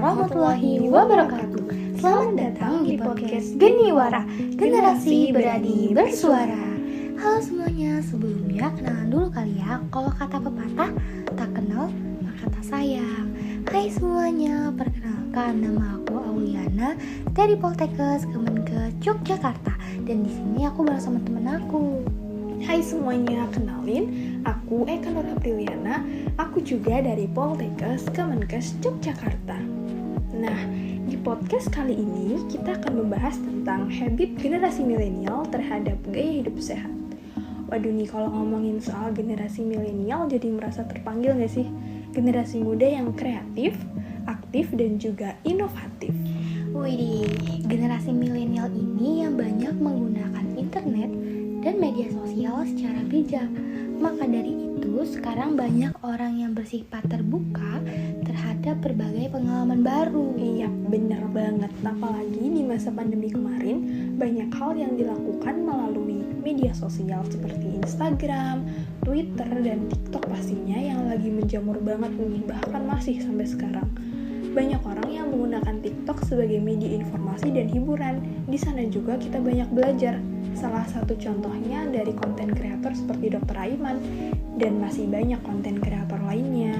warahmatullahi wabarakatuh. Selamat datang di podcast Geniwara, generasi berani bersuara. Halo semuanya, sebelumnya kenalan dulu kali ya. Kalau kata pepatah, tak kenal maka tak sayang. Hai semuanya, perkenalkan nama aku Auliana dari Poltekkes Kemenkes Yogyakarta. Dan di sini aku bareng sama temen aku. Hai semuanya, kenalin, aku Eka Nur Apriliana, aku juga dari Poltekkes Kemenkes Yogyakarta. Nah, di podcast kali ini kita akan membahas tentang habit generasi milenial terhadap gaya hidup sehat. Waduh nih, kalau ngomongin soal generasi milenial jadi merasa terpanggil gak sih? Generasi muda yang kreatif, aktif, dan juga inovatif. Widih, generasi milenial ini yang banyak menggunakan internet dan media sosial secara bijak. Maka dari itu, sekarang banyak orang yang bersifat terbuka terhadap berbagai pengalaman baru. Iya, bener banget. Apalagi di masa pandemi kemarin, banyak hal yang dilakukan melalui media sosial seperti Instagram, Twitter, dan TikTok pastinya yang lagi menjamur banget nih, bahkan masih sampai sekarang. Banyak orang yang menggunakan TikTok sebagai media informasi dan hiburan. Di sana juga kita banyak belajar. Salah satu contohnya dari konten kreator seperti Dr. Aiman, dan masih banyak konten kreator lainnya.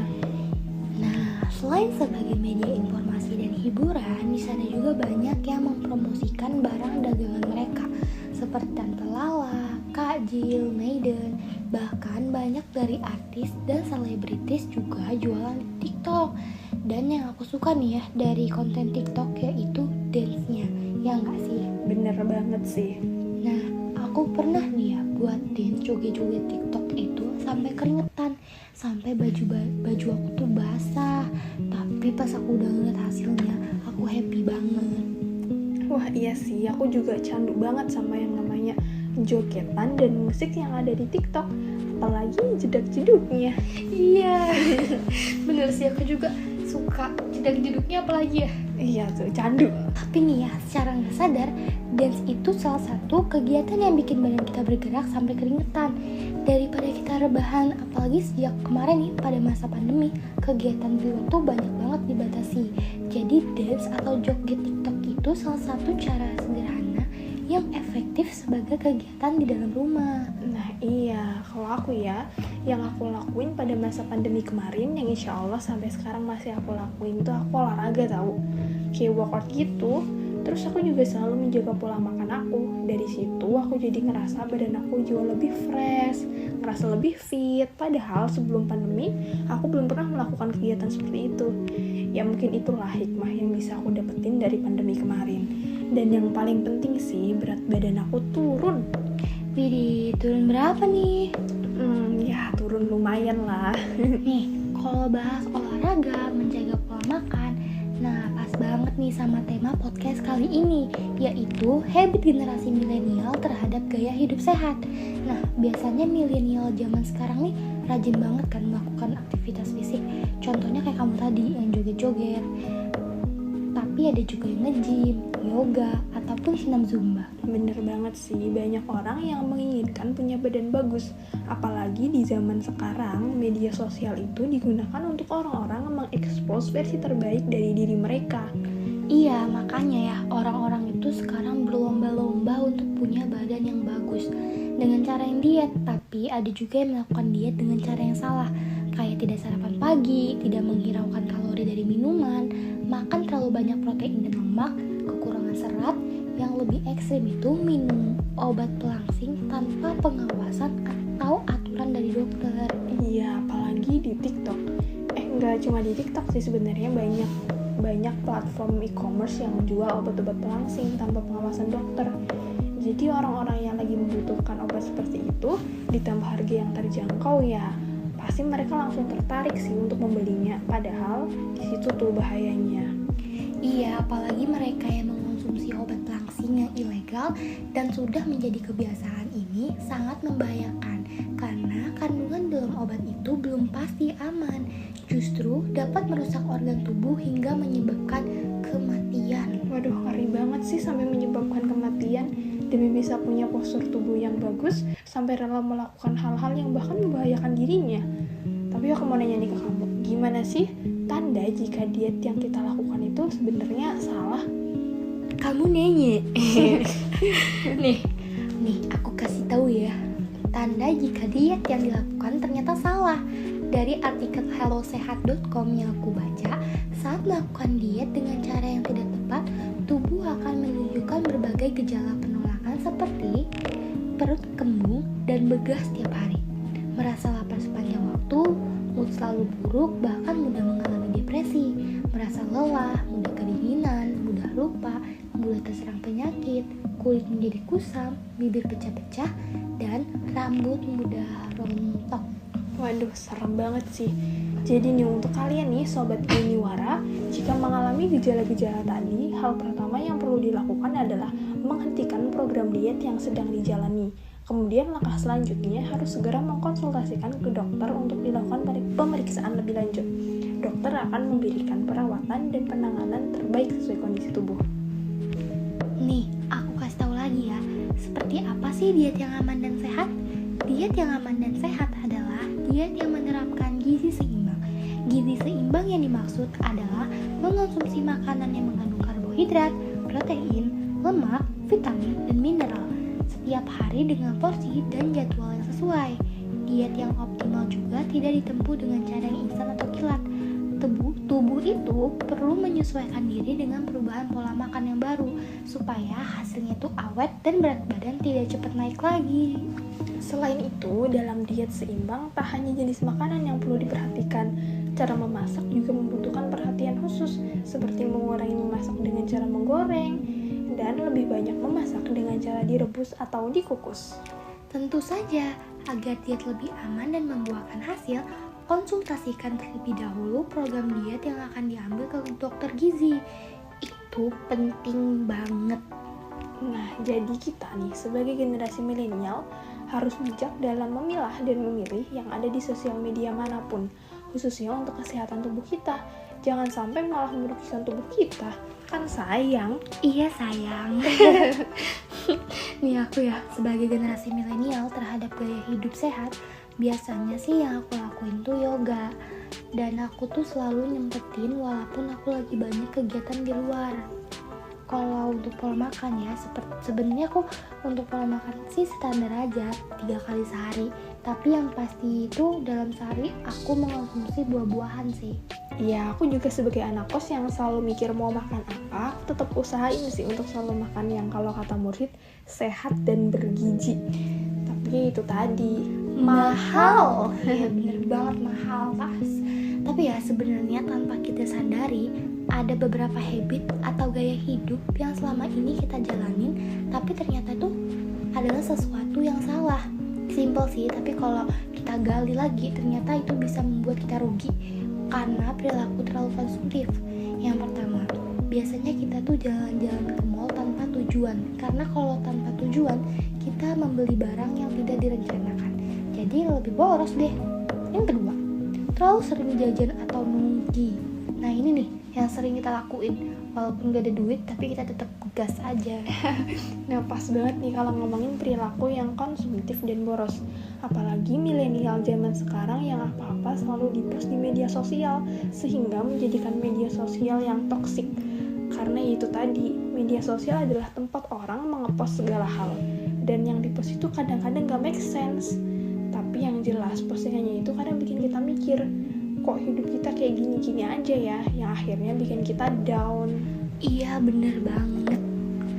Nah, selain sebagai media informasi dan hiburan, di sana juga banyak yang mempromosikan barang dagangan mereka, seperti Tante Lala, Kak Jill, Maiden, bahkan banyak dari artis dan selebritis juga jualan di TikTok. Dan yang aku suka nih ya dari konten TikTok yaitu dance-nya, ya nggak sih? Bener banget sih. Nah, aku pernah nih ya buat dance joget-joget TikTok itu sampai keringetan, sampai baju aku tuh basah. Tapi pas aku udah ngeliat hasilnya, aku happy banget. Wah iya sih, aku juga candu banget sama yang namanya jogetan dan musik yang ada di TikTok. Apalagi jedak-jeduknya. Iya, bener sih, aku juga suka jedak-jeduknya apalagi ya. Iya tuh, candu. Tapi nih ya, secara gak sadar, dance itu salah satu kegiatan yang bikin badan kita bergerak sampai keringetan. Daripada kita rebahan, apalagi sejak kemarin nih pada masa pandemi, kegiatan di luar tuh banyak banget dibatasi. Jadi dance atau joget TikTok itu salah satu cara sederhana yang efektif sebagai kegiatan di dalam rumah. Nah iya, kalau aku ya, yang aku lakuin pada masa pandemi kemarin, yang insya Allah sampai sekarang masih aku lakuin tuh aku olahraga tahu, kayak workout gitu. Terus aku juga selalu menjaga pola makan aku. Dari situ aku jadi ngerasa badan aku jauh lebih fresh, ngerasa lebih fit. Padahal sebelum pandemi aku belum pernah melakukan kegiatan seperti itu. Ya mungkin itulah hikmah yang bisa aku dapetin dari pandemi kemarin. Dan yang paling penting sih, berat badan aku turun. Widih, turun berapa nih? Ya turun lumayan lah. Nih, kalau bahas olahraga, menjaga pola makan, nah pas banget nih sama tema podcast kali ini, yaitu habit generasi milenial terhadap gaya hidup sehat. Nah, biasanya milenial zaman sekarang nih rajin banget kan melakukan aktivitas fisik. Contohnya kayak kamu tadi yang joget-joget. Tapi ada juga yang nge-gym, yoga, ataupun senam zumba. Bener banget sih, banyak orang yang menginginkan punya badan bagus. Apalagi di zaman sekarang, media sosial itu digunakan untuk orang-orang mengekspos versi terbaik dari diri mereka. Iya, makanya ya, orang-orang itu sekarang berlomba-lomba untuk punya badan yang bagus dengan cara yang diet. Tapi ada juga yang melakukan diet dengan cara yang salah, kayak tidak sarapan pagi, tidak menghiraukan kalori dari minuman, makan terlalu banyak protein dan lemak, kekurangan serat. Yang lebih ekstrim itu minum obat pelangsing tanpa pengawasan atau aturan dari dokter. Iya, apalagi di TikTok. Nggak cuma di TikTok sih, sebenarnya banyak platform e-commerce yang jual obat-obat pelangsing tanpa pengawasan dokter. Jadi orang-orang yang lagi membutuhkan obat seperti itu ditambah harga yang terjangkau, ya pasti mereka langsung tertarik sih untuk membelinya. Padahal di situ tuh bahayanya. Iya, apalagi mereka yang mengonsumsi obat pelangsing yang ilegal dan sudah menjadi kebiasaan ini sangat membahayakan karena kandungan dalam obat itu belum pasti aman. Justru dapat merusak organ tubuh hingga menyebabkan kematian. Waduh, ngeri banget sih sampai menyebabkan kematian. Demi bisa punya postur tubuh yang bagus, sampai rela melakukan hal-hal yang bahkan membahayakan dirinya. Tapi aku mau nanya nih ke kamu, gimana sih tanda jika diet yang kita lakukan itu sebenarnya salah? Kamu nanya. nih aku kasih tahu ya, tanda jika diet yang dilakukan ternyata salah. Dari artikel hellosehat.com yang aku baca, saat melakukan diet dengan cara yang tidak tepat, tubuh akan menunjukkan berbagai gejala penolakan seperti perut kembung dan begah setiap hari, merasa lapar sepanjang waktu, mood selalu buruk, bahkan mudah mengalami depresi, merasa lelah, mudah kedinginan, mudah lupa, mudah terserang penyakit, kulit menjadi kusam, bibir pecah-pecah, dan rambut mudah rontok. Waduh, serem banget sih. Jadi nih untuk kalian nih Sobat Geniwara, jika mengalami gejala-gejala tadi, hal pertama yang perlu dilakukan adalah menghentikan program diet yang sedang dijalani. Kemudian langkah selanjutnya harus segera mengkonsultasikan ke dokter untuk dilakukan pemeriksaan lebih lanjut. Dokter akan memberikan perawatan dan penanganan terbaik sesuai kondisi tubuh. Nih, aku kasih tahu lagi ya, seperti apa sih diet yang aman dan sehat? Diet yang aman dan sehat adalah diet yang menerapkan gizi seimbang. Gizi seimbang yang dimaksud adalah mengonsumsi makanan yang mengandung karbohidrat, protein, lemak, vitamin, dan mineral setiap hari dengan porsi dan jadwal yang sesuai. Diet yang optimal juga tidak ditempuh dengan cara yang instan atau kilat. Tubuh itu perlu menyesuaikan diri dengan perubahan pola makan yang baru supaya hasilnya itu awet dan berat badan tidak cepat naik lagi. Selain itu, dalam diet seimbang tak hanya jenis makanan yang perlu diperhatikan, cara memasak juga membutuhkan perhatian khusus, seperti mengurangi memasak dengan cara menggoreng dan lebih banyak memasak dengan cara direbus atau dikukus. Tentu saja, agar diet lebih aman dan membuahkan hasil, konsultasikan terlebih dahulu program diet yang akan diambil ke dokter gizi. Itu penting banget. Nah, jadi kita nih sebagai generasi milenial harus bijak dalam memilah dan memilih yang ada di sosial media manapun, khususnya untuk kesehatan tubuh kita. Jangan sampai malah merugikan tubuh kita, kan sayang. Iya sayang. Nih aku ya, sebagai generasi milenial terhadap gaya hidup sehat, biasanya sih yang aku lakuin tuh yoga. Dan aku tuh selalu nyempetin walaupun aku lagi banyak kegiatan di luar. Kalau untuk pola makan ya, sebenarnya aku untuk pola makan sih standar aja, 3 kali sehari. Tapi yang pasti itu dalam sehari aku mengonsumsi buah-buahan sih. Iya, aku juga sebagai anak kos yang selalu mikir mau makan apa, aku tetap usahain sih untuk selalu makan yang kalau kata Mursyid sehat dan bergizi. Tapi itu tadi mahal. Iya bener banget, mahal pas. Tapi ya sebenarnya tanpa kita sadari, ada beberapa habit atau gaya hidup yang selama ini kita jalanin, tapi ternyata itu adalah sesuatu yang salah. Simple sih, tapi kalau kita gali lagi, ternyata itu bisa membuat kita rugi karena perilaku terlalu konsumtif. Yang pertama, biasanya kita tuh jalan-jalan ke mall tanpa tujuan. Karena kalau tanpa tujuan, kita membeli barang yang tidak direncanakan. Jadi lebih boros deh. Yang kedua, terlalu sering jajan atau nongki. Nah ini nih yang sering kita lakuin, walaupun gak ada duit tapi kita tetap gas aja. Nah pas banget nih kalau ngomongin perilaku yang konsumtif dan boros. Apalagi milenial zaman sekarang yang apa-apa selalu dipost di media sosial, sehingga menjadikan media sosial yang toksik. Karena itu tadi, media sosial adalah tempat orang mengepost segala hal, dan yang dipost itu kadang-kadang gak make sense. Tapi yang jelas postingannya itu kadang bikin kita mikir, kok hidup kita kayak gini-gini aja ya, yang akhirnya bikin kita down. Iya bener banget.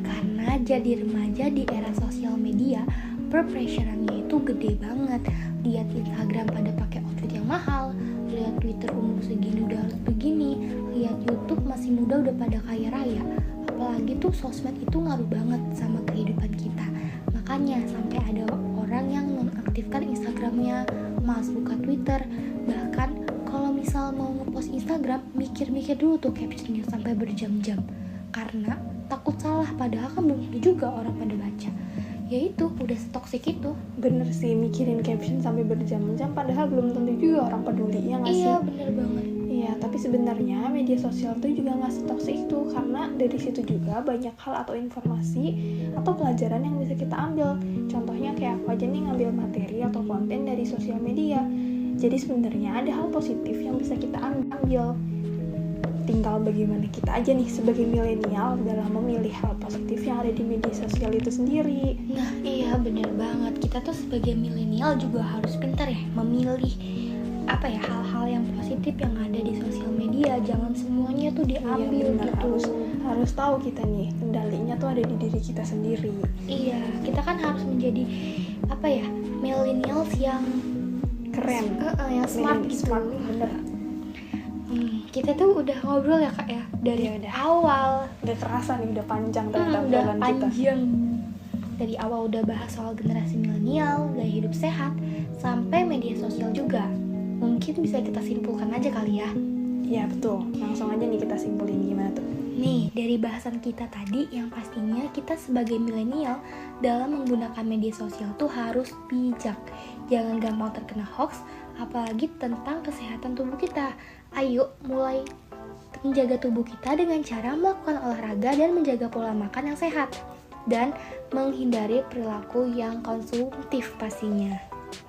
Karena jadi remaja di era sosial media, peer pressure-nya itu gede banget. Lihat Instagram pada pakai outfit yang mahal, lihat Twitter umur segini udah harus begini, lihat YouTube masih muda udah pada kaya raya. Apalagi tuh sosmed itu ngaruh banget sama kehidupan kita. Makanya sampai ada orang yang nonaktifkan Instagramnya, malas buka Twitter. Bahkan kalau misal mau ngepost Instagram, mikir-mikir dulu tuh captionnya sampai berjam-jam. Karena takut salah, padahal kan belum tentu juga orang pada baca. Ya itu, udah setoksik itu. Bener sih, mikirin caption sampai berjam-jam, padahal belum tentu juga orang peduli, ya nggak sih? Iya, bener banget. Iya, tapi sebenarnya media sosial itu juga nggak setoksik itu, karena dari situ juga banyak hal atau informasi atau pelajaran yang bisa kita ambil. Contohnya kayak aku aja nih ngambil materi atau konten dari sosial media. Jadi sebenarnya ada hal positif yang bisa kita ambil. Tinggal bagaimana kita aja nih sebagai milenial dalam memilih hal positif yang ada di media sosial itu sendiri. Nah iya bener banget, kita tuh sebagai milenial juga harus pintar ya memilih hal-hal yang positif yang ada di sosial media. Jangan semuanya tuh diambil benar, gitu. harus tahu kita nih kendalinya tuh ada di diri kita sendiri. Iya, kita kan harus menjadi millennials yang Keren, yang smart gitu. Smart, bener. Kita tuh udah ngobrol ya kak ya dari awal. Udah kerasa nih, udah panjang ternyata Udah obrolan kita. panjang. Dari awal udah bahas soal generasi milenial, gaya hidup sehat, sampai media sosial juga. Mungkin bisa kita simpulkan aja kali ya. Iya betul, langsung aja nih kita simpulin gimana tuh. Nih, dari bahasan kita tadi, yang pastinya kita sebagai milenial dalam menggunakan media sosial tuh harus bijak. Jangan gampang terkena hoax, apalagi tentang kesehatan tubuh kita. Ayo mulai menjaga tubuh kita dengan cara melakukan olahraga dan menjaga pola makan yang sehat. Dan menghindari perilaku yang konsumtif pastinya.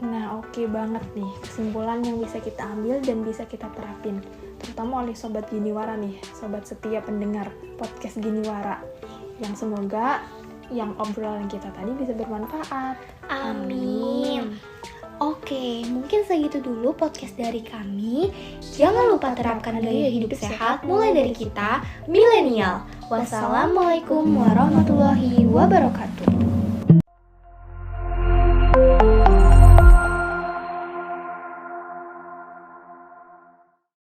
Nah oke banget nih kesimpulan yang bisa kita ambil dan bisa kita terapin, terutama oleh Sobat Giniwara nih, sobat setia pendengar podcast Giniwara, yang semoga yang obrolan kita tadi bisa bermanfaat. Amin. Oke, mungkin segitu dulu podcast dari kami. Jangan lupa terapkan gaya hidup sehat mulai dari kita, milenial. Wassalamualaikum warahmatullahi wabarakatuh.